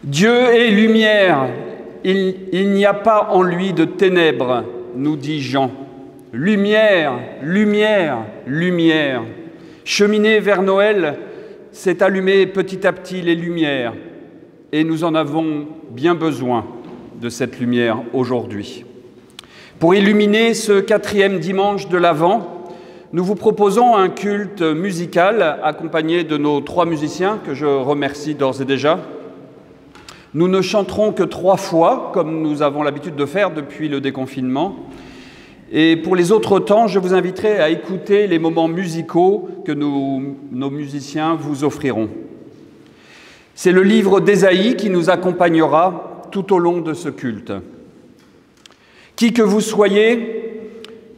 Dieu est lumière, il n'y a pas en lui de ténèbres, nous dit Jean. Lumière, lumière, lumière. Cheminer vers Noël, c'est allumer petit à petit les lumières, et nous en avons bien besoin de cette lumière aujourd'hui. Pour illuminer ce 4e dimanche de l'Avent, nous vous proposons un culte musical accompagné de nos 3 musiciens, que je remercie d'ores et déjà. Nous ne chanterons que 3 fois, comme nous avons l'habitude de faire depuis le déconfinement. Et pour les autres temps, je vous inviterai à écouter les moments musicaux que nos musiciens vous offriront. C'est le livre d'Ésaïe qui nous accompagnera tout au long de ce culte. Qui que vous soyez,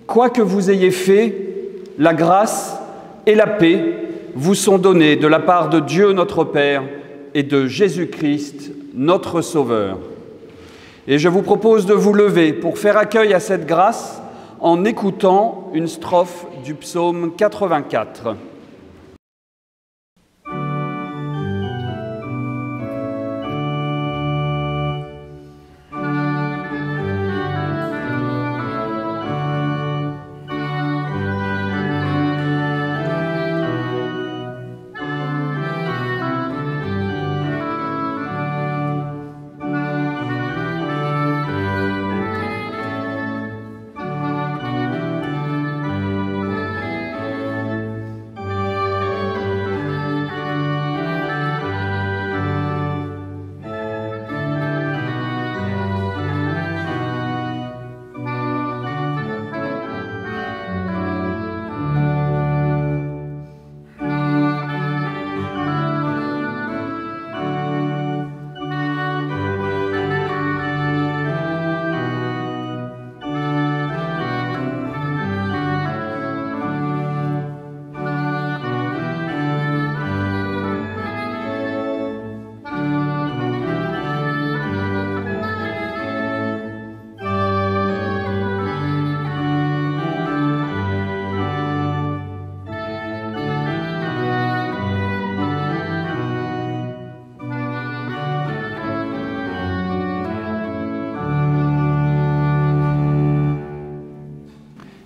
quoi que vous ayez fait, la grâce et la paix vous sont données de la part de Dieu notre Père et de Jésus-Christ, notre Sauveur. Et je vous propose de vous lever pour faire accueil à cette grâce en écoutant une strophe du psaume 84.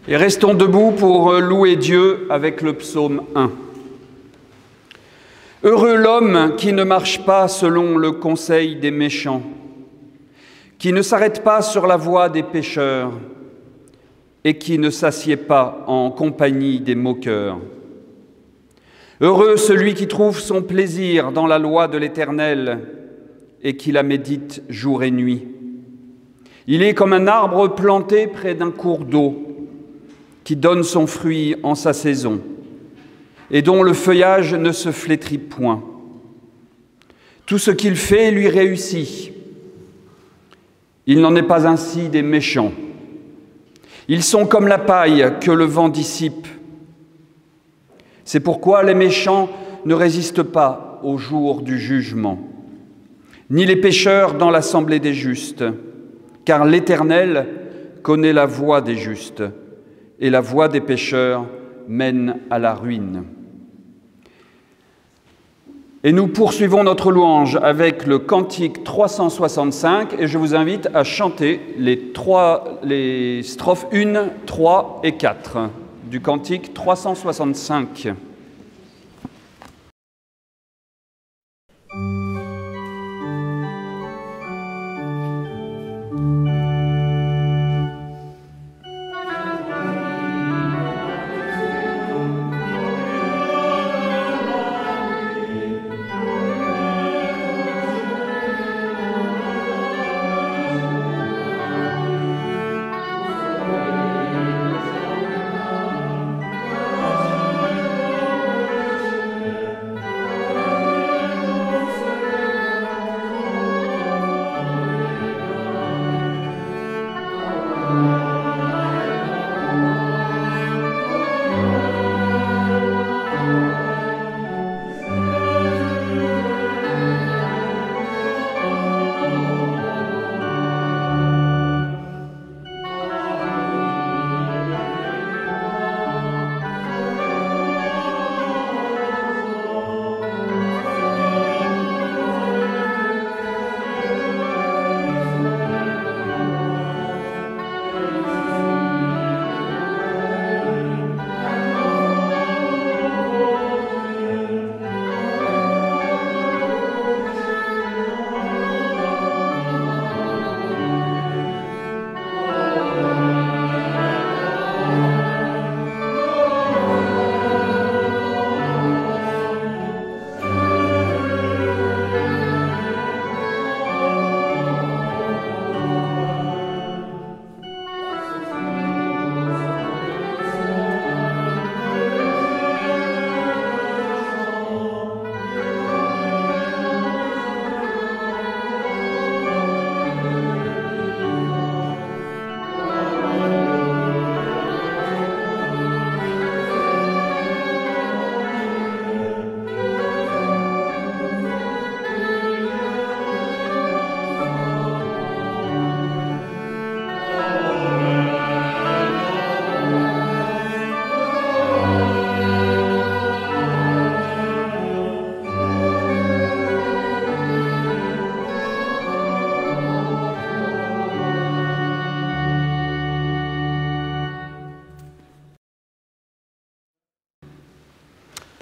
Et restons debout pour louer Dieu avec le psaume 1. Heureux l'homme qui ne marche pas selon le conseil des méchants, qui ne s'arrête pas sur la voie des pécheurs et qui ne s'assied pas en compagnie des moqueurs. Heureux celui qui trouve son plaisir dans la loi de l'Éternel et qui la médite jour et nuit. Il est comme un arbre planté près d'un cours d'eau, qui donne son fruit en sa saison, et dont le feuillage ne se flétrit point. Tout ce qu'il fait lui réussit. Il n'en est pas ainsi des méchants. Ils sont comme la paille que le vent dissipe. C'est pourquoi les méchants ne résistent pas au jour du jugement, ni les pécheurs dans l'assemblée des justes, car l'Éternel connaît la voie des justes, et la voie des pécheurs mène à la ruine. Et nous poursuivons notre louange avec le cantique 365 et je vous invite à chanter les strophes 1, 3 et 4 du cantique 365.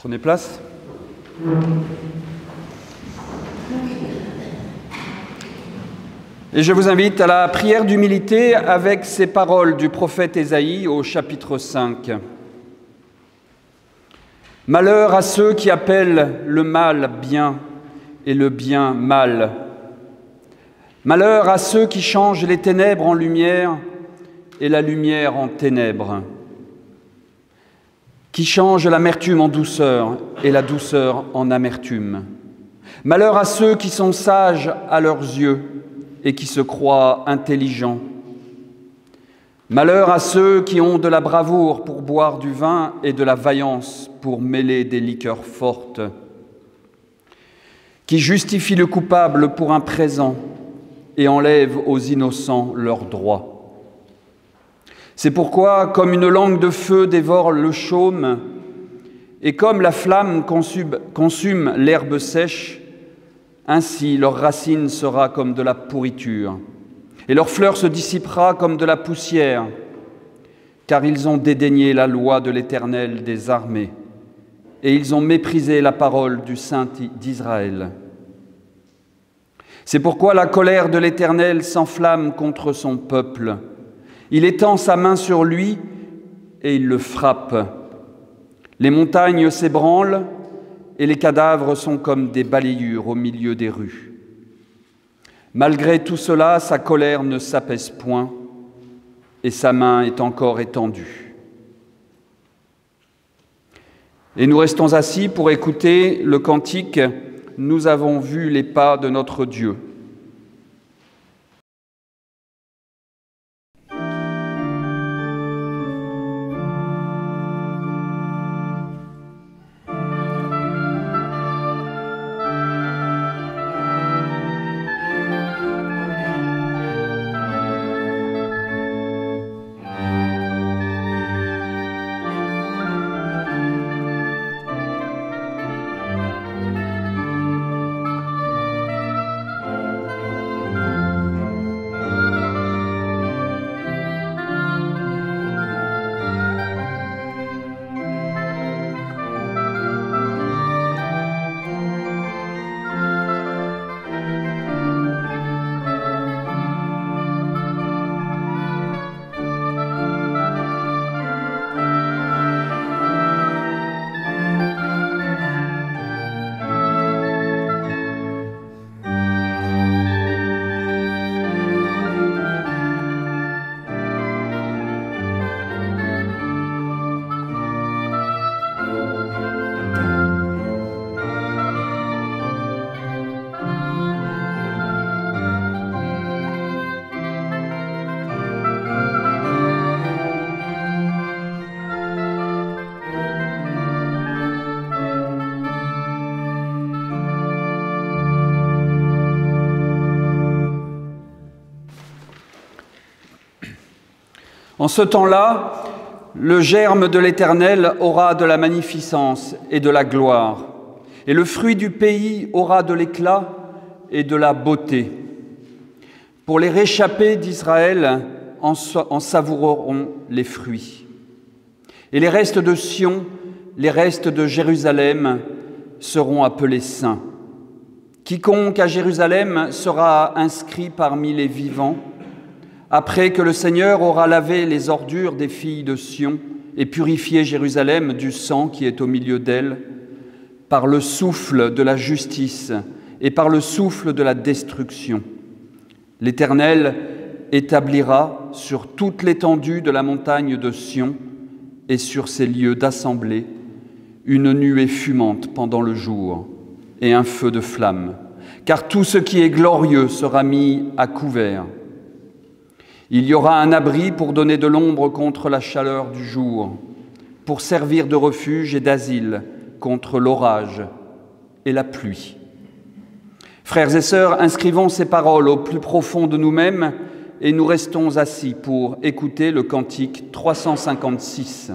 Prenez place. Et je vous invite à la prière d'humilité avec ces paroles du prophète Ésaïe au chapitre 5. Malheur à ceux qui appellent le mal bien et le bien mal. Malheur à ceux qui changent les ténèbres en lumière et la lumière en ténèbres, qui changent l'amertume en douceur et la douceur en amertume. Malheur à ceux qui sont sages à leurs yeux et qui se croient intelligents. Malheur à ceux qui ont de la bravoure pour boire du vin et de la vaillance pour mêler des liqueurs fortes, qui justifient le coupable pour un présent et enlèvent aux innocents leurs droits. C'est pourquoi, comme une langue de feu dévore le chaume, et comme la flamme consume l'herbe sèche, ainsi leur racine sera comme de la pourriture, et leur fleur se dissipera comme de la poussière, car ils ont dédaigné la loi de l'Éternel des armées, et ils ont méprisé la parole du Saint d'Israël. C'est pourquoi la colère de l'Éternel s'enflamme contre son peuple. Il étend sa main sur lui et il le frappe. Les montagnes s'ébranlent et les cadavres sont comme des balayures au milieu des rues. Malgré tout cela, sa colère ne s'apaise point et sa main est encore étendue. Et nous restons assis pour écouter le cantique « Nous avons vu les pas de notre Dieu ». En ce temps-là, le germe de l'Éternel aura de la magnificence et de la gloire, et le fruit du pays aura de l'éclat et de la beauté. Pour les réchappés d'Israël en savoureront les fruits. Et les restes de Sion, les restes de Jérusalem seront appelés saints. Quiconque à Jérusalem sera inscrit parmi les vivants, après que le Seigneur aura lavé les ordures des filles de Sion et purifié Jérusalem du sang qui est au milieu d'elle, par le souffle de la justice et par le souffle de la destruction. L'Éternel établira sur toute l'étendue de la montagne de Sion et sur ses lieux d'assemblée une nuée fumante pendant le jour et un feu de flamme, car tout ce qui est glorieux sera mis à couvert. Il y aura un abri pour donner de l'ombre contre la chaleur du jour, pour servir de refuge et d'asile contre l'orage et la pluie. Frères et sœurs, inscrivons ces paroles au plus profond de nous-mêmes et nous restons assis pour écouter le cantique 356.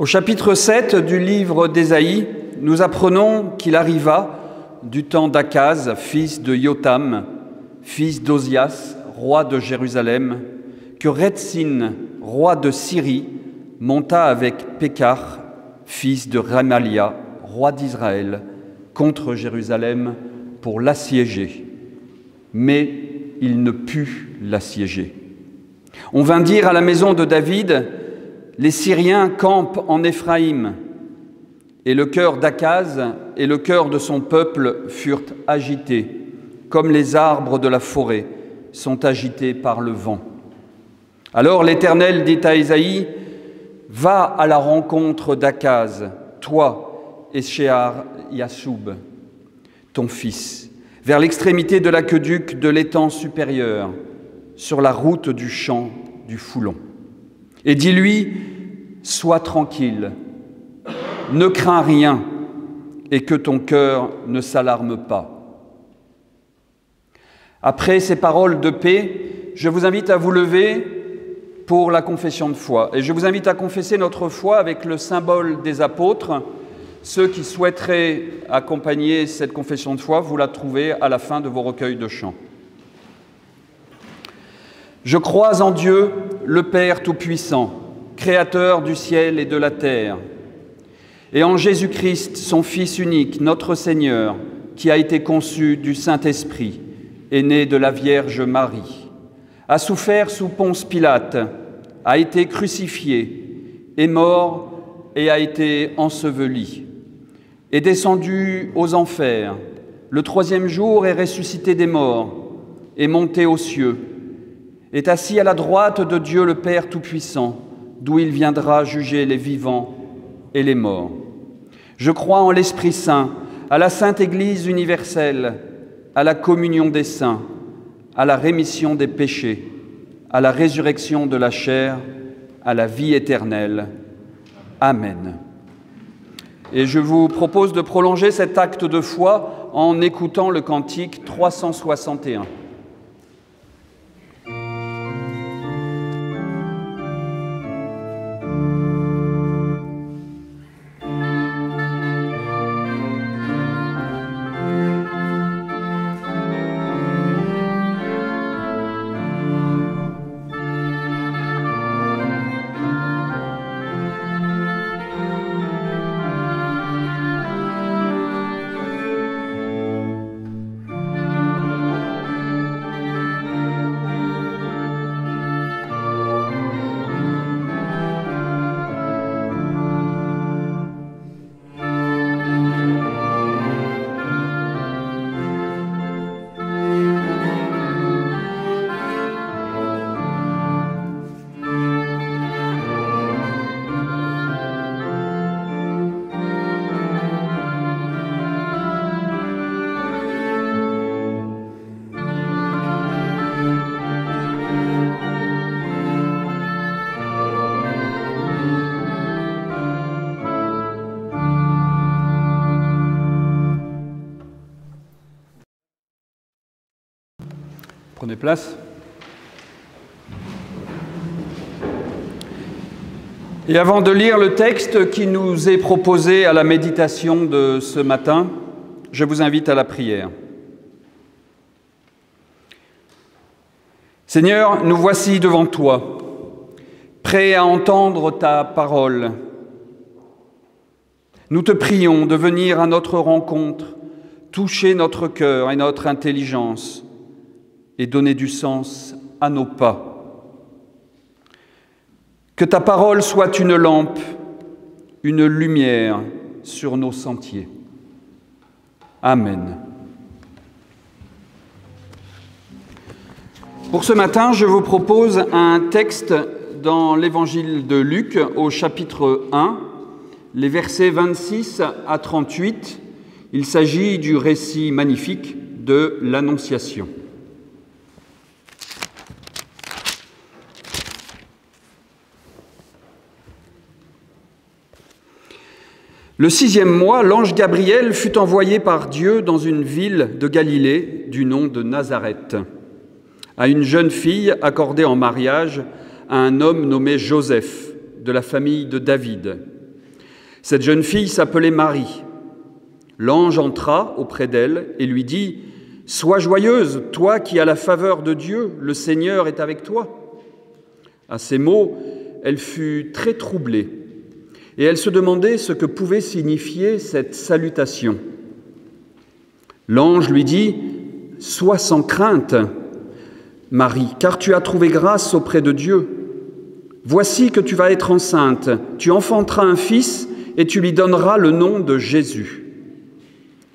Au chapitre 7 du livre d'Ésaïe, nous apprenons qu'il arriva, du temps d'Akaz, fils de Jotham, fils d'Ozias, roi de Jérusalem, que Retsin, roi de Syrie, monta avec Pékar, fils de Remalia, roi d'Israël, contre Jérusalem pour l'assiéger. Mais il ne put l'assiéger. On vint dire à la maison de David, « Les Syriens campent en Éphraïm ». Et le cœur d'Akaz et le cœur de son peuple furent agités, comme les arbres de la forêt sont agités par le vent. Alors l'Éternel dit à Ésaïe, « Va à la rencontre d'Akaz, toi et Shear-Yasub, ton fils, vers l'extrémité de l'aqueduc de l'étang supérieur, sur la route du champ du Foulon. Et dis-lui, sois tranquille, ne crains rien et que ton cœur ne s'alarme pas. » Après ces paroles de paix, je vous invite à vous lever pour la confession de foi. Et je vous invite à confesser notre foi avec le symbole des apôtres. Ceux qui souhaiteraient accompagner cette confession de foi, vous la trouvez à la fin de vos recueils de chants. Je crois en Dieu, le Père Tout-Puissant, Créateur du ciel et de la terre, et en Jésus-Christ, son Fils unique, notre Seigneur, qui a été conçu du Saint-Esprit, est né de la Vierge Marie, a souffert sous Ponce Pilate, a été crucifié, est mort et a été enseveli, est descendu aux enfers, le troisième jour est ressuscité des morts, est monté aux cieux, est assis à la droite de Dieu le Père Tout-Puissant, d'où il viendra juger les vivants et les morts. Je crois en l'Esprit Saint, à la Sainte Église universelle, à la communion des saints, à la rémission des péchés, à la résurrection de la chair, à la vie éternelle. Amen. Et je vous propose de prolonger cet acte de foi en écoutant le cantique 361. Prenez place. Et avant de lire le texte qui nous est proposé à la méditation de ce matin, je vous invite à la prière. Seigneur, nous voici devant toi, prêts à entendre ta parole. Nous te prions de venir à notre rencontre, toucher notre cœur et notre intelligence, et donner du sens à nos pas. Que ta parole soit une lampe, une lumière sur nos sentiers. Amen. Pour ce matin, je vous propose un texte dans l'Évangile de Luc, au chapitre 1, les versets 26 à 38. Il s'agit du récit magnifique de l'Annonciation. Le 6e mois, l'ange Gabriel fut envoyé par Dieu dans une ville de Galilée du nom de Nazareth, à une jeune fille accordée en mariage à un homme nommé Joseph, de la famille de David. Cette jeune fille s'appelait Marie. L'ange entra auprès d'elle et lui dit « Sois joyeuse, toi qui as la faveur de Dieu, le Seigneur est avec toi. » À ces mots, elle fut très troublée et elle se demandait ce que pouvait signifier cette salutation. L'ange lui dit « Sois sans crainte, Marie, car tu as trouvé grâce auprès de Dieu. Voici que tu vas être enceinte, tu enfanteras un fils et tu lui donneras le nom de Jésus.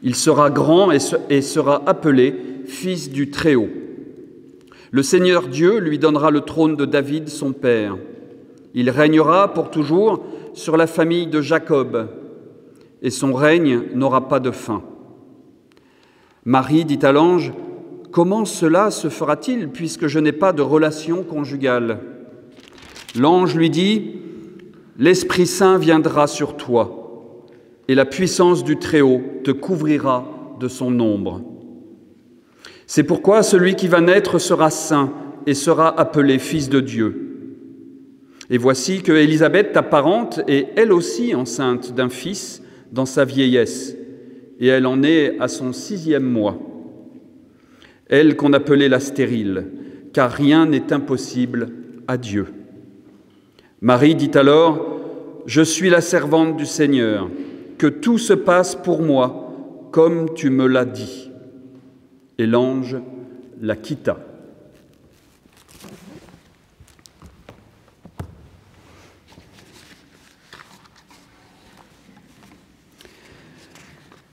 Il sera grand et sera appelé Fils du Très-Haut. Le Seigneur Dieu lui donnera le trône de David, son père. Il régnera pour toujours sur la famille de Jacob, et son règne n'aura pas de fin. » Marie dit à l'ange, « Comment cela se fera-t-il puisque je n'ai pas de relation conjugale ?» L'ange lui dit, « L'Esprit Saint viendra sur toi, et la puissance du Très-Haut te couvrira de son ombre. C'est pourquoi celui qui va naître sera saint et sera appelé Fils de Dieu. Et voici que Élisabeth, ta parente, est elle aussi enceinte d'un fils dans sa vieillesse, et elle en est à son 6e mois. Elle qu'on appelait la stérile, car rien n'est impossible à Dieu. » Marie dit alors, « Je suis la servante du Seigneur, que tout se passe pour moi comme tu me l'as dit. » Et l'ange la quitta.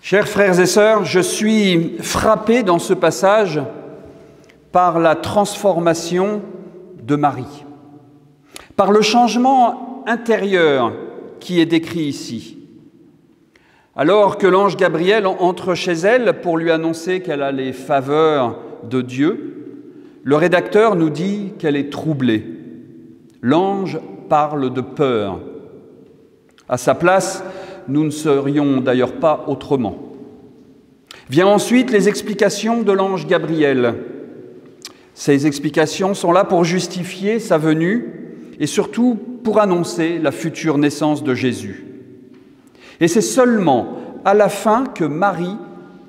Chers frères et sœurs, je suis frappé dans ce passage par la transformation de Marie, par le changement intérieur qui est décrit ici. Alors que l'ange Gabriel entre chez elle pour lui annoncer qu'elle a les faveurs de Dieu, le rédacteur nous dit qu'elle est troublée. L'ange parle de peur. À sa place, nous ne serions d'ailleurs pas autrement. Viennent ensuite les explications de l'ange Gabriel. Ces explications sont là pour justifier sa venue et surtout pour annoncer la future naissance de Jésus. Et c'est seulement à la fin que Marie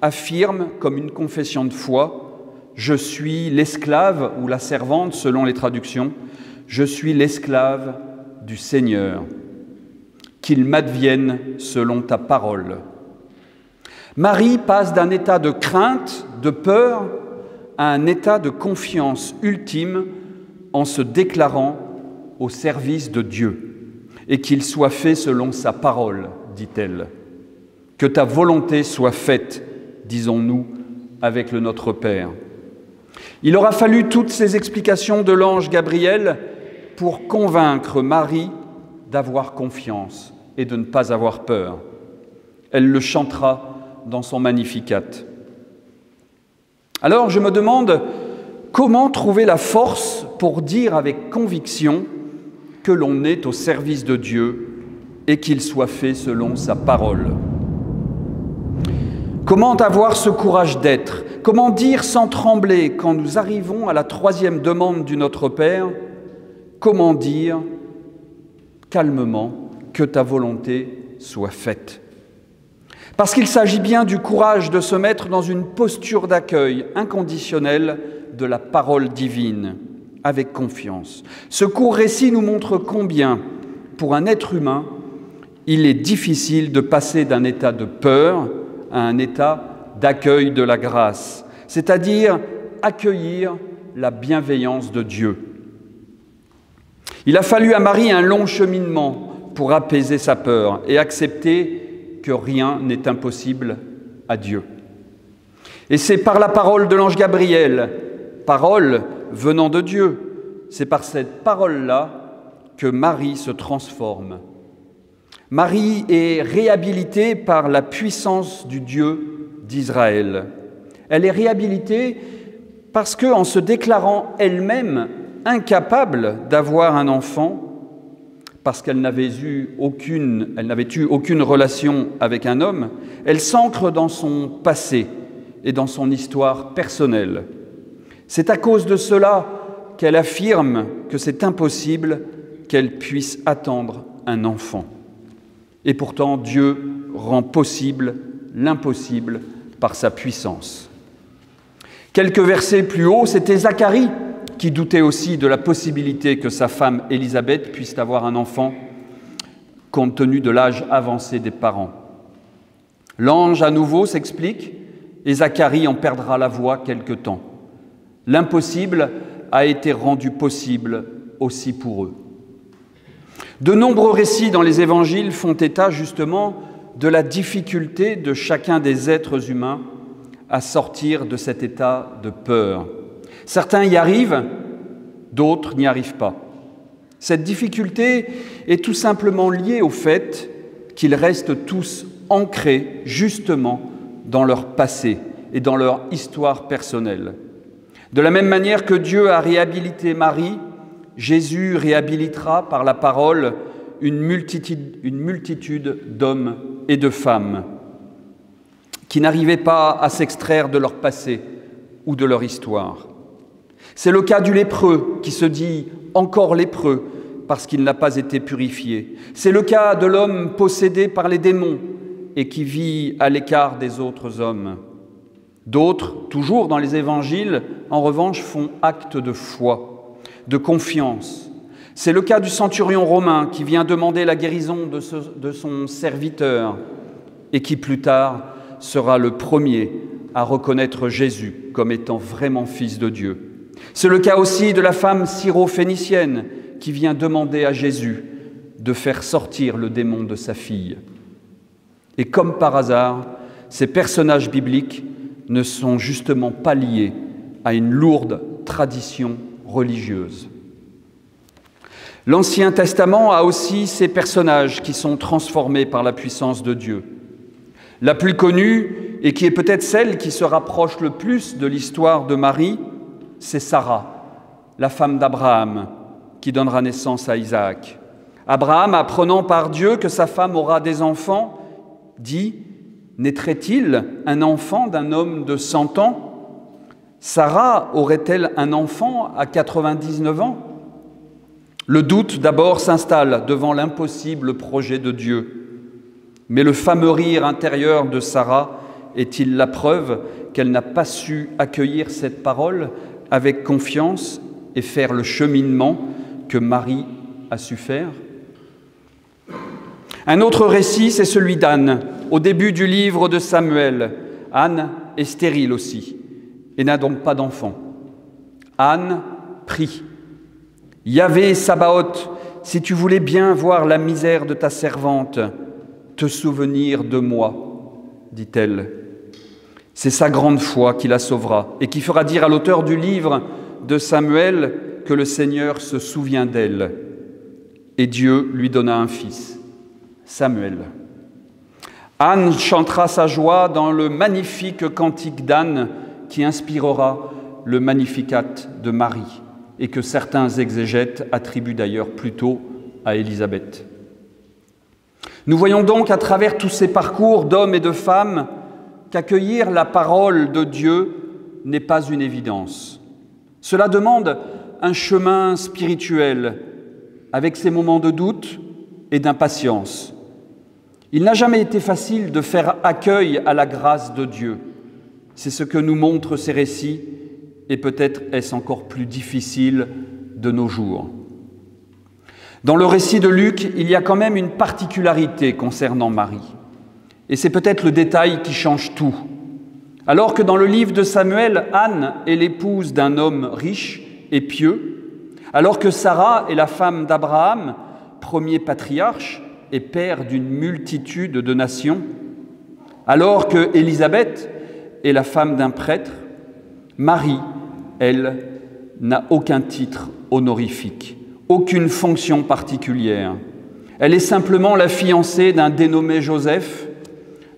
affirme, comme une confession de foi, « Je suis l'esclave » ou la servante selon les traductions, « Je suis l'esclave du Seigneur. Qu'il m'advienne selon ta parole. » Marie passe d'un état de crainte, de peur, à un état de confiance ultime en se déclarant au service de Dieu. « Et qu'il soit fait selon sa parole », dit-elle. « Que ta volonté soit faite », disons-nous avec le Notre Père. Il aura fallu toutes ces explications de l'ange Gabriel pour convaincre Marie d'avoir confiance et de ne pas avoir peur. Elle le chantera dans son Magnificat. Alors je me demande comment trouver la force pour dire avec conviction que l'on est au service de Dieu et qu'il soit fait selon sa parole. Comment avoir ce courage d'être? Comment dire sans trembler quand nous arrivons à la 3e demande du Notre Père? Comment dire calmement que ta volonté soit faite? Parce qu'il s'agit bien du courage de se mettre dans une posture d'accueil inconditionnel de la parole divine, avec confiance. Ce court récit nous montre combien, pour un être humain, il est difficile de passer d'un état de peur à un état d'accueil de la grâce, c'est-à-dire accueillir la bienveillance de Dieu. Il a fallu à Marie un long cheminement pour apaiser sa peur et accepter que rien n'est impossible à Dieu. Et c'est par la parole de l'ange Gabriel, parole venant de Dieu, c'est par cette parole-là que Marie se transforme. Marie est réhabilitée par la puissance du Dieu d'Israël. Elle est réhabilitée parce qu'en se déclarant elle-même incapable d'avoir un enfant, parce qu'elle n'avait eu aucune relation avec un homme, elle s'ancre dans son passé et dans son histoire personnelle. C'est à cause de cela qu'elle affirme que c'est impossible qu'elle puisse attendre un enfant. Et pourtant, Dieu rend possible l'impossible par sa puissance. Quelques versets plus haut, c'était Zacharie qui doutait aussi de la possibilité que sa femme Élisabeth puisse avoir un enfant compte tenu de l'âge avancé des parents. L'ange à nouveau s'explique et Zacharie en perdra la voix quelque temps. L'impossible a été rendu possible aussi pour eux. De nombreux récits dans les évangiles font état justement de la difficulté de chacun des êtres humains à sortir de cet état de peur. Certains y arrivent, d'autres n'y arrivent pas. Cette difficulté est tout simplement liée au fait qu'ils restent tous ancrés justement dans leur passé et dans leur histoire personnelle. De la même manière que Dieu a réhabilité Marie, Jésus réhabilitera par la parole une multitude d'hommes et de femmes qui n'arrivaient pas à s'extraire de leur passé ou de leur histoire. C'est le cas du lépreux qui se dit encore lépreux parce qu'il n'a pas été purifié. C'est le cas de l'homme possédé par les démons et qui vit à l'écart des autres hommes. D'autres, toujours dans les évangiles, en revanche, font acte de foi, de confiance. C'est le cas du centurion romain qui vient demander la guérison de son serviteur et qui plus tard sera le premier à reconnaître Jésus comme étant vraiment fils de Dieu. C'est le cas aussi de la femme syro-phénicienne qui vient demander à Jésus de faire sortir le démon de sa fille. Et comme par hasard, ces personnages bibliques ne sont justement pas liés à une lourde tradition religieuse. L'Ancien Testament a aussi ces personnages qui sont transformés par la puissance de Dieu. La plus connue, et qui est peut-être celle qui se rapproche le plus de l'histoire de Marie, c'est Sarah, la femme d'Abraham, qui donnera naissance à Isaac. Abraham, apprenant par Dieu que sa femme aura des enfants, dit « Naîtrait-il un enfant d'un homme de 100 ans ? Sarah aurait-elle un enfant à 99 ans ?» Le doute d'abord s'installe devant l'impossible projet de Dieu. Mais le fameux rire intérieur de Sarah est-il la preuve qu'elle n'a pas su accueillir cette parole avec confiance et faire le cheminement que Marie a su faire? Un autre récit, c'est celui d'Anne, au début du livre de Samuel. Anne est stérile aussi et n'a donc pas d'enfant. Anne prie. « Yahvé Sabaoth, si tu voulais bien voir la misère de ta servante, te souvenir de moi, dit-elle. C'est sa grande foi qui la sauvera et qui fera dire à l'auteur du livre de Samuel que le Seigneur se souvient d'elle. Et Dieu lui donna un fils, Samuel. Anne chantera sa joie dans le magnifique cantique d'Anne qui inspirera le Magnificat de Marie et que certains exégètes attribuent d'ailleurs plutôt à Élisabeth. Nous voyons donc à travers tous ces parcours d'hommes et de femmes qu'accueillir la parole de Dieu n'est pas une évidence. Cela demande un chemin spirituel avec ses moments de doute et d'impatience. Il n'a jamais été facile de faire accueil à la grâce de Dieu. C'est ce que nous montrent ces récits et peut-être est-ce encore plus difficile de nos jours. Dans le récit de Luc, il y a quand même une particularité concernant Marie. Et c'est peut-être le détail qui change tout. Alors que dans le livre de Samuel, Anne est l'épouse d'un homme riche et pieux, alors que Sarah est la femme d'Abraham, premier patriarche et père d'une multitude de nations, alors que Élisabeth est la femme d'un prêtre, Marie, elle, n'a aucun titre honorifique, aucune fonction particulière. Elle est simplement la fiancée d'un dénommé Joseph,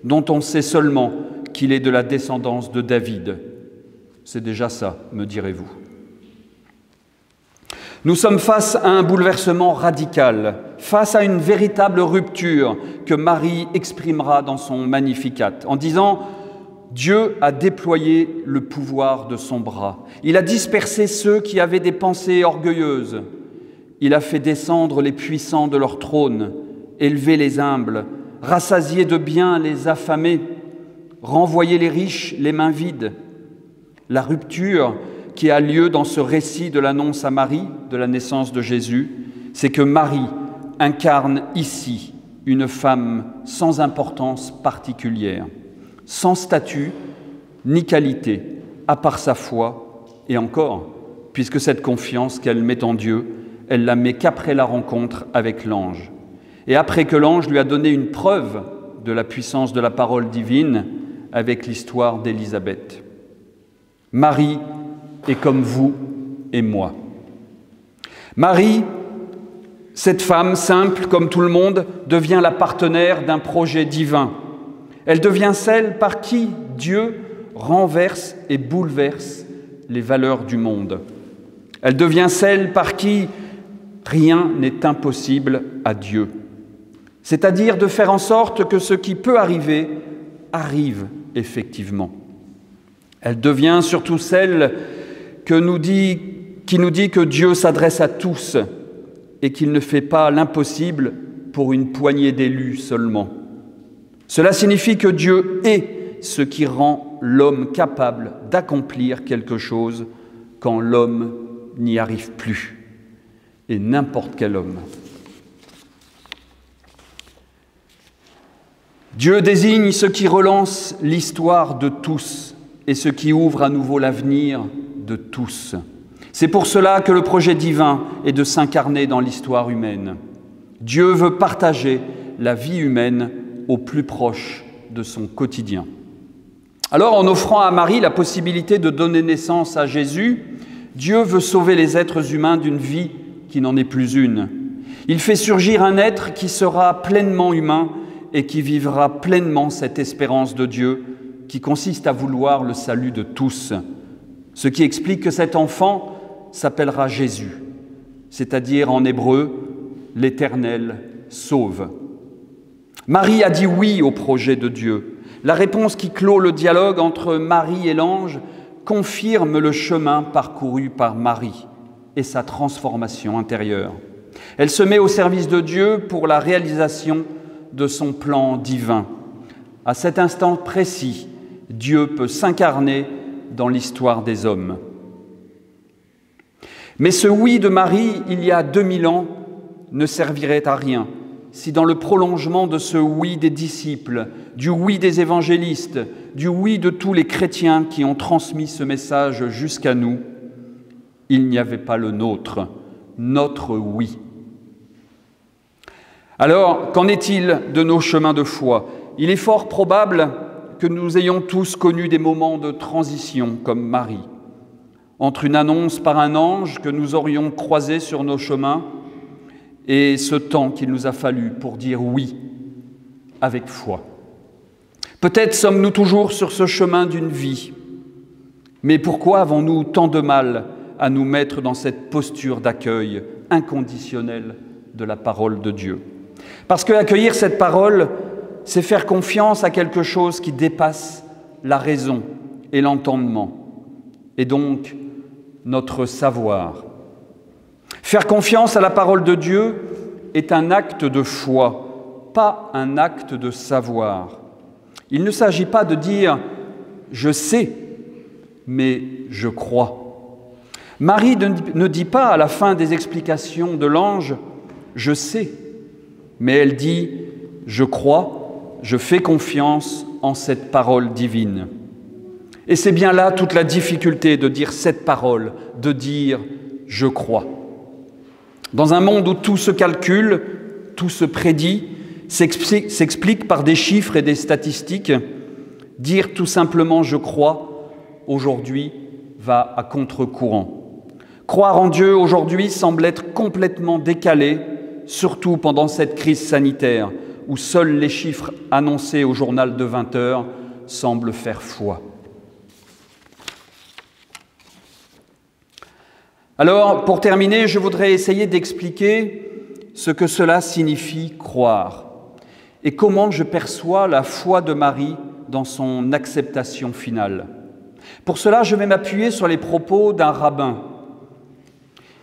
dont on sait seulement qu'il est de la descendance de David. C'est déjà ça, me direz-vous. Nous sommes face à un bouleversement radical, face à une véritable rupture que Marie exprimera dans son Magnificat, en disant « Dieu a déployé le pouvoir de son bras. Il a dispersé ceux qui avaient des pensées orgueilleuses. Il a fait descendre les puissants de leur trône, élevé les humbles rassasier de biens les affamés, renvoyer les riches les mains vides. La rupture qui a lieu dans ce récit de l'annonce à Marie de la naissance de Jésus, c'est que Marie incarne ici une femme sans importance particulière, sans statut ni qualité, à part sa foi, et encore, puisque cette confiance qu'elle met en Dieu, elle la met qu'après la rencontre avec l'ange. Et après que l'ange lui a donné une preuve de la puissance de la parole divine avec l'histoire d'Élisabeth. Marie est comme vous et moi. Marie, cette femme simple comme tout le monde, devient la partenaire d'un projet divin. Elle devient celle par qui Dieu renverse et bouleverse les valeurs du monde. Elle devient celle par qui rien n'est impossible à Dieu. C'est-à-dire de faire en sorte que ce qui peut arriver, arrive effectivement. Elle devient surtout celle qui nous dit que Dieu s'adresse à tous et qu'il ne fait pas l'impossible pour une poignée d'élus seulement. Cela signifie que Dieu est ce qui rend l'homme capable d'accomplir quelque chose quand l'homme n'y arrive plus, et n'importe quel homme. Dieu désigne ce qui relance l'histoire de tous et ce qui ouvre à nouveau l'avenir de tous. C'est pour cela que le projet divin est de s'incarner dans l'histoire humaine. Dieu veut partager la vie humaine au plus proche de son quotidien. Alors, en offrant à Marie la possibilité de donner naissance à Jésus, Dieu veut sauver les êtres humains d'une vie qui n'en est plus une. Il fait surgir un être qui sera pleinement humain et qui vivra pleinement cette espérance de Dieu qui consiste à vouloir le salut de tous. Ce qui explique que cet enfant s'appellera Jésus, c'est-à-dire en hébreu « l'Éternel sauve ». Marie a dit oui au projet de Dieu. La réponse qui clôt le dialogue entre Marie et l'ange confirme le chemin parcouru par Marie et sa transformation intérieure. Elle se met au service de Dieu pour la réalisation de son plan divin. À cet instant précis, Dieu peut s'incarner dans l'histoire des hommes. Mais ce oui de Marie, il y a 2000 ans, ne servirait à rien si dans le prolongement de ce oui des disciples, du oui des évangélistes, du oui de tous les chrétiens qui ont transmis ce message jusqu'à nous, il n'y avait pas le nôtre, notre oui. Alors, qu'en est-il de nos chemins de foi? Il est fort probable que nous ayons tous connu des moments de transition comme Marie, entre une annonce par un ange que nous aurions croisé sur nos chemins et ce temps qu'il nous a fallu pour dire oui avec foi. Peut-être sommes-nous toujours sur ce chemin d'une vie, mais pourquoi avons-nous tant de mal à nous mettre dans cette posture d'accueil inconditionnel de la parole de Dieu? Parce que accueillir cette parole, c'est faire confiance à quelque chose qui dépasse la raison et l'entendement, et donc notre savoir. Faire confiance à la parole de Dieu est un acte de foi, pas un acte de savoir. Il ne s'agit pas de dire « je sais », mais « je crois ». Marie ne dit pas à la fin des explications de l'ange « je sais », mais elle dit « je crois, je fais confiance en cette parole divine ». Et c'est bien là toute la difficulté de dire cette parole, de dire « je crois ». Dans un monde où tout se calcule, tout se prédit, s'explique par des chiffres et des statistiques, dire tout simplement « je crois » aujourd'hui va à contre-courant. Croire en Dieu aujourd'hui semble être complètement décalé, surtout pendant cette crise sanitaire où seuls les chiffres annoncés au journal de 20 heures semblent faire foi. Alors, pour terminer, je voudrais essayer d'expliquer ce que cela signifie croire et comment je perçois la foi de Marie dans son acceptation finale. Pour cela, je vais m'appuyer sur les propos d'un rabbin.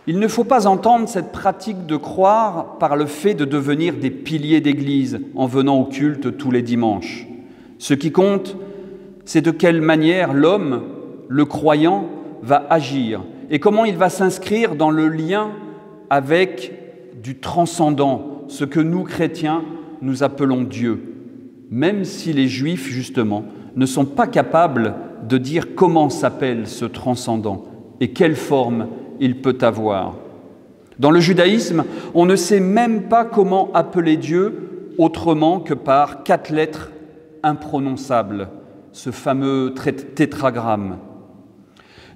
Il ne faut pas entendre cette pratique de croire par le fait de devenir des piliers d'Église en venant au culte tous les dimanches. Ce qui compte, c'est de quelle manière l'homme, le croyant, va agir et comment il va s'inscrire dans le lien avec du transcendant, ce que nous, chrétiens, nous appelons Dieu, même si les Juifs, justement, ne sont pas capables de dire comment s'appelle ce transcendant et quelle forme il peut avoir. Dans le judaïsme, on ne sait même pas comment appeler Dieu autrement que par 4 lettres imprononçables, ce fameux tétragramme.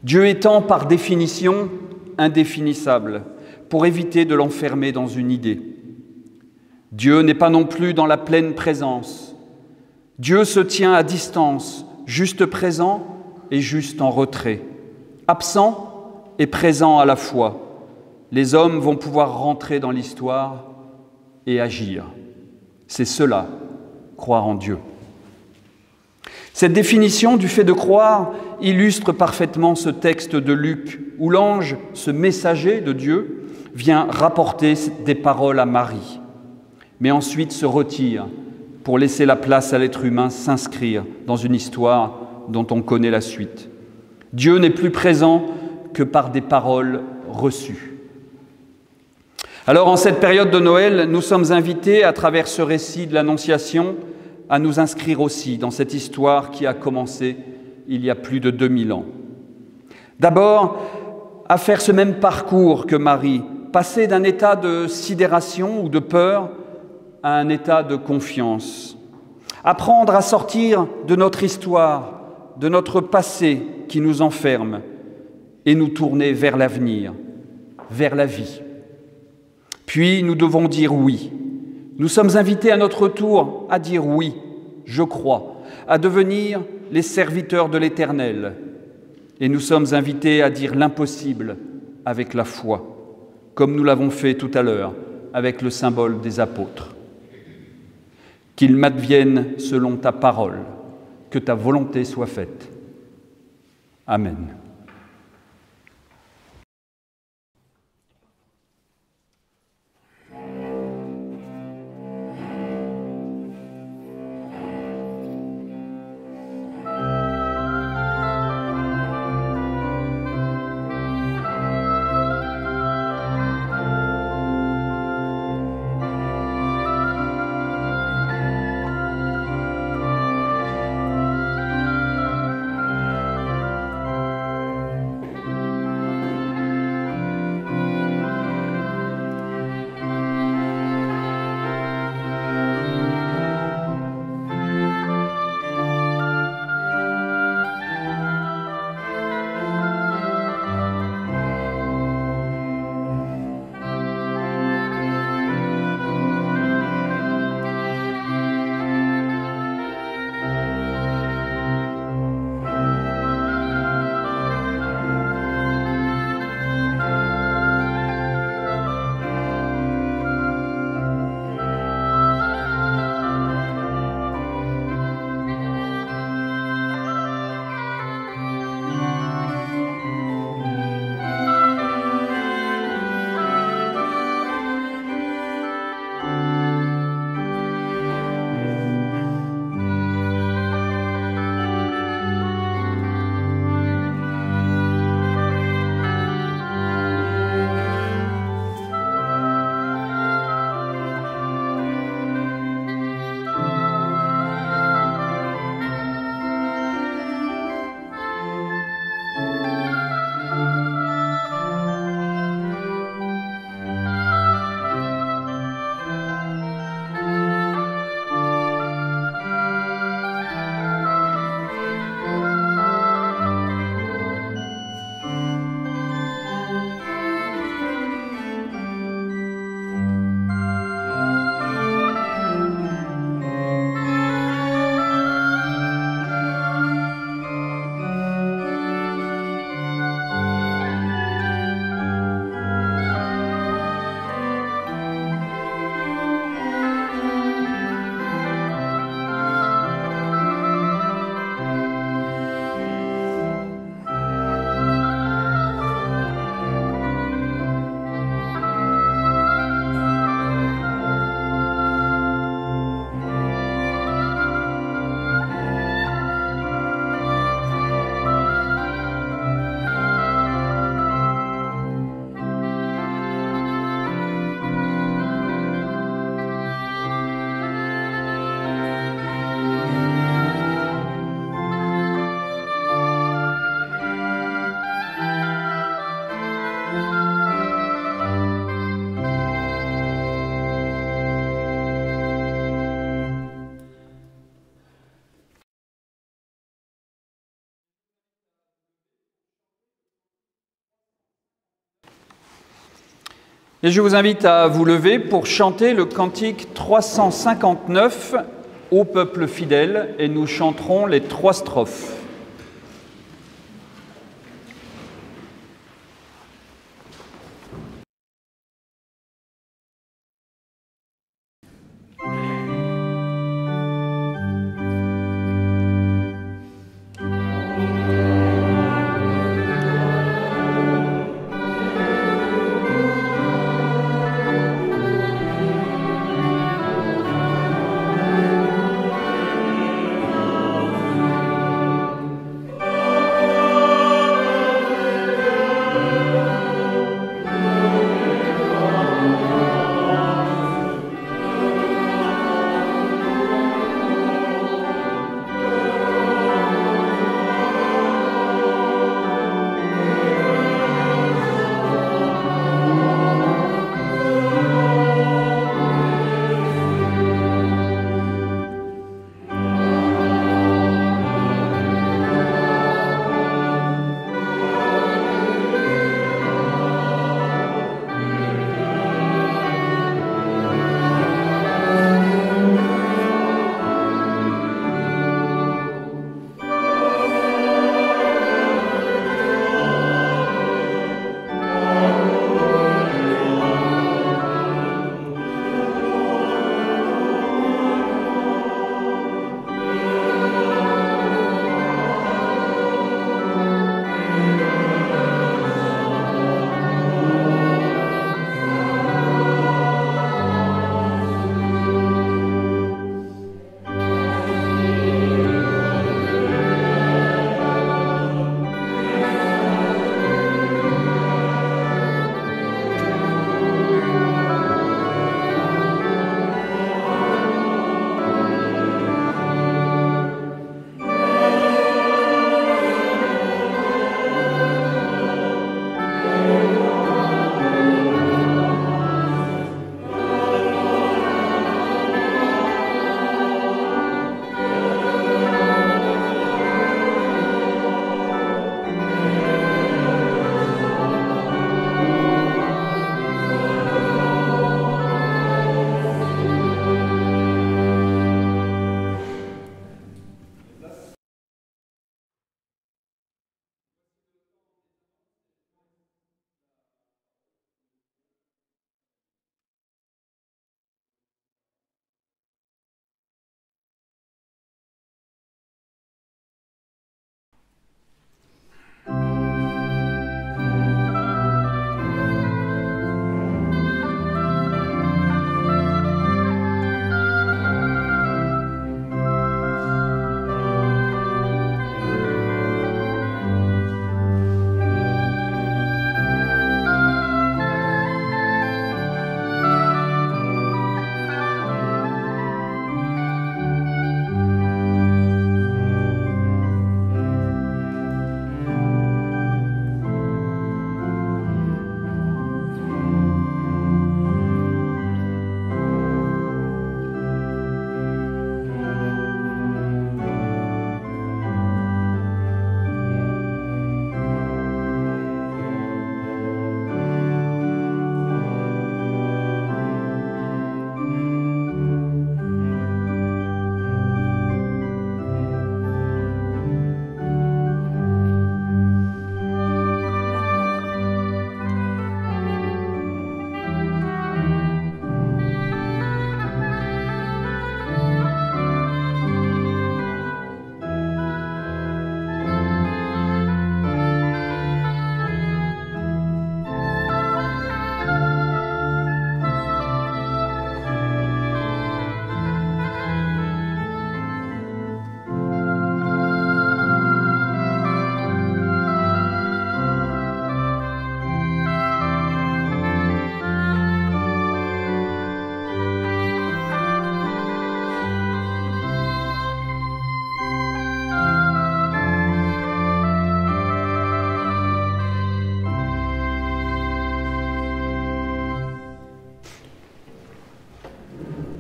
Dieu étant par définition indéfinissable, pour éviter de l'enfermer dans une idée. Dieu n'est pas non plus dans la pleine présence. Dieu se tient à distance, juste présent et juste en retrait, absent et présent à la fois. Les hommes vont pouvoir rentrer dans l'histoire et agir. C'est cela, croire en Dieu. Cette définition du fait de croire illustre parfaitement ce texte de Luc, où l'ange, ce messager de Dieu, vient rapporter des paroles à Marie, mais ensuite se retire pour laisser la place à l'être humain s'inscrire dans une histoire dont on connaît la suite. Dieu n'est plus présent que par des paroles reçues. Alors, en cette période de Noël, nous sommes invités, à travers ce récit de l'Annonciation, à nous inscrire aussi dans cette histoire qui a commencé il y a plus de 2000 ans. D'abord, à faire ce même parcours que Marie, passer d'un état de sidération ou de peur à un état de confiance. Apprendre à sortir de notre histoire, de notre passé qui nous enferme et nous tourner vers l'avenir, vers la vie. Puis nous devons dire oui. Nous sommes invités à notre tour à dire oui, je crois, à devenir les serviteurs de l'Éternel. Et nous sommes invités à dire l'impossible avec la foi, comme nous l'avons fait tout à l'heure avec le symbole des apôtres. Qu'il m'advienne selon ta parole, que ta volonté soit faite. Amen. Et je vous invite à vous lever pour chanter le cantique 359 au peuple fidèle, et nous chanterons les 3 strophes.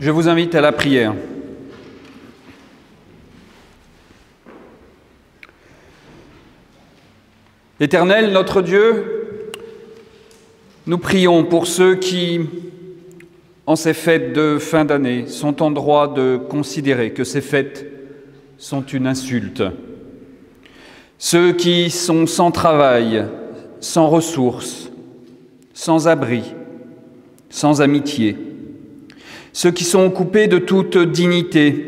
Je vous invite à la prière. Éternel, notre Dieu, Nous prions pour ceux qui, en ces fêtes de fin d'année, sont en droit de considérer que ces fêtes sont une insulte. Ceux qui sont sans travail, sans ressources, sans abri, sans amitié. Ceux qui sont coupés de toute dignité.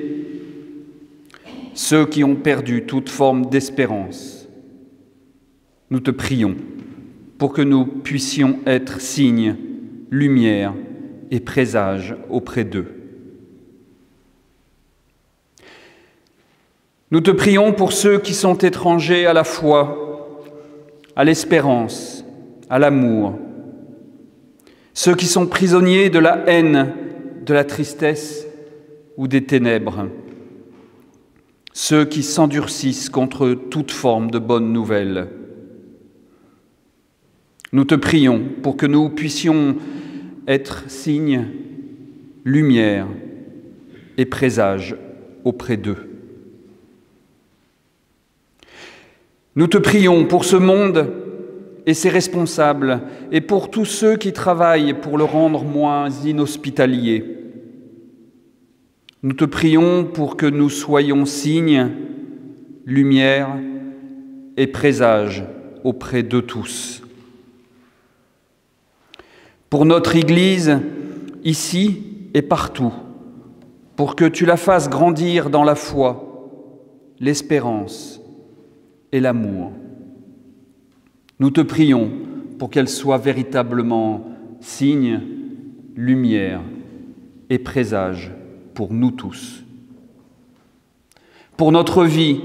Ceux qui ont perdu toute forme d'espérance. Nous te prions pour que nous puissions être signes, lumière et présage auprès d'eux. Nous te prions pour ceux qui sont étrangers à la foi, à l'espérance, à l'amour, ceux qui sont prisonniers de la haine, de la tristesse ou des ténèbres, ceux qui s'endurcissent contre toute forme de bonne nouvelle. Nous te prions pour que nous puissions être signes, lumière et présage auprès d'eux. Nous te prions pour ce monde et ses responsables et pour tous ceux qui travaillent pour le rendre moins inhospitalier. Nous te prions pour que nous soyons signes, lumière et présage auprès de tous. Pour notre Église, ici et partout, pour que tu la fasses grandir dans la foi, l'espérance et l'amour. Nous te prions pour qu'elle soit véritablement signe, lumière et présage pour nous tous. Pour notre vie,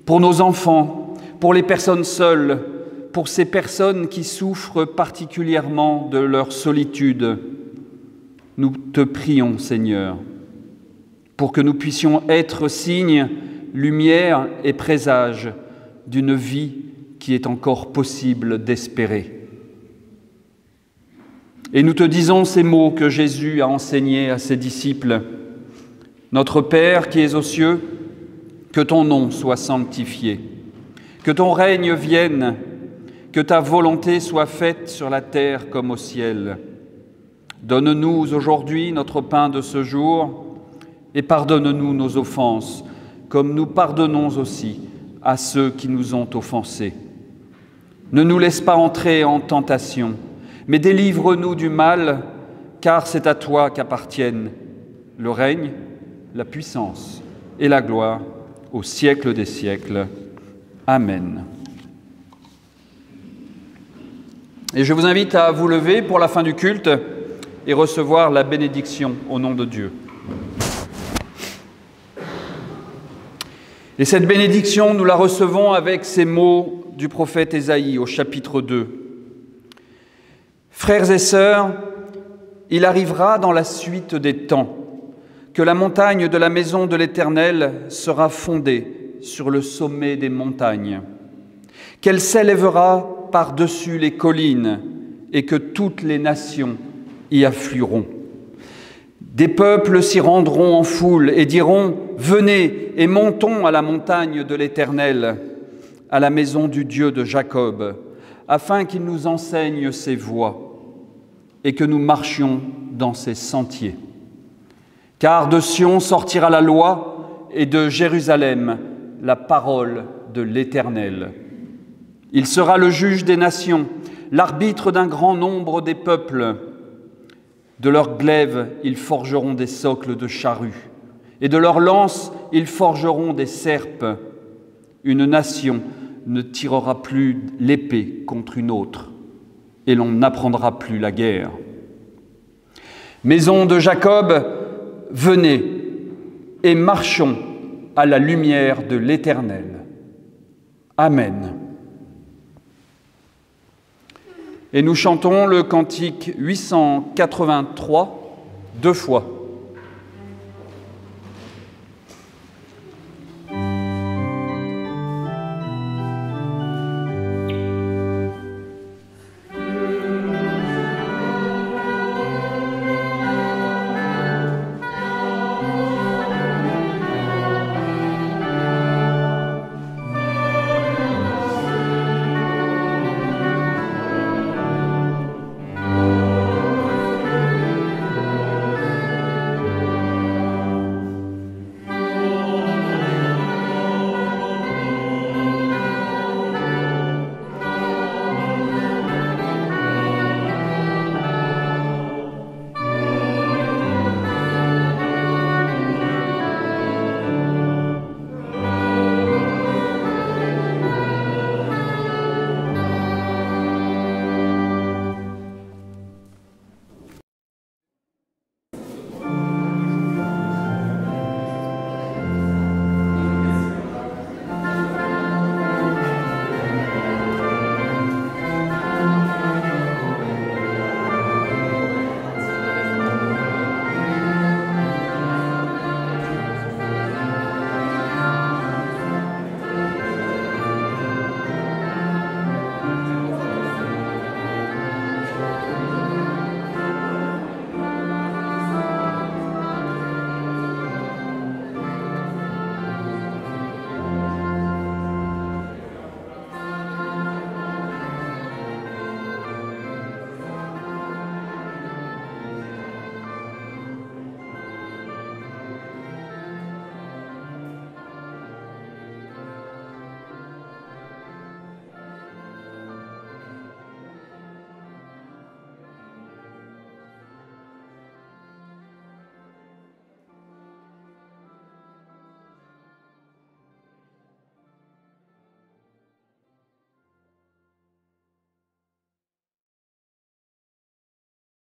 pour nos enfants, pour les personnes seules, pour ces personnes qui souffrent particulièrement de leur solitude, nous te prions, Seigneur, pour que nous puissions être signes, lumière et présage d'une vie qui est encore possible d'espérer. Et nous te disons ces mots que Jésus a enseignés à ses disciples. Notre Père qui es aux cieux, que ton nom soit sanctifié, que ton règne vienne, que ta volonté soit faite sur la terre comme au ciel. Donne-nous aujourd'hui notre pain de ce jour et pardonne-nous nos offenses, comme nous pardonnons aussi à ceux qui nous ont offensés. Ne nous laisse pas entrer en tentation, mais délivre-nous du mal, car c'est à toi qu'appartiennent le règne, la puissance et la gloire au siècle des siècles. Amen. Et je vous invite à vous lever pour la fin du culte et recevoir la bénédiction au nom de Dieu. Et cette bénédiction, nous la recevons avec ces mots du prophète Ésaïe au chapitre 2. « Frères et sœurs, il arrivera dans la suite des temps que la montagne de la maison de l'Éternel sera fondée sur le sommet des montagnes, qu'elle s'élèvera par-dessus les collines et que toutes les nations y afflueront. Des peuples s'y rendront en foule et diront « Venez et montons à la montagne de l'Éternel, à la maison du Dieu de Jacob, afin qu'il nous enseigne ses voies et que nous marchions dans ses sentiers. Car de Sion sortira la loi et de Jérusalem la parole de l'Éternel. Il sera le juge des nations, l'arbitre d'un grand nombre des peuples. De leurs glaives, ils forgeront des socles de charrues, et de leurs lances, ils forgeront des serpes. Une nation ne tirera plus l'épée contre une autre, et l'on n'apprendra plus la guerre. Maison de Jacob, venez et marchons à la lumière de l'Éternel. Amen. Et nous chantons le cantique 883 deux fois.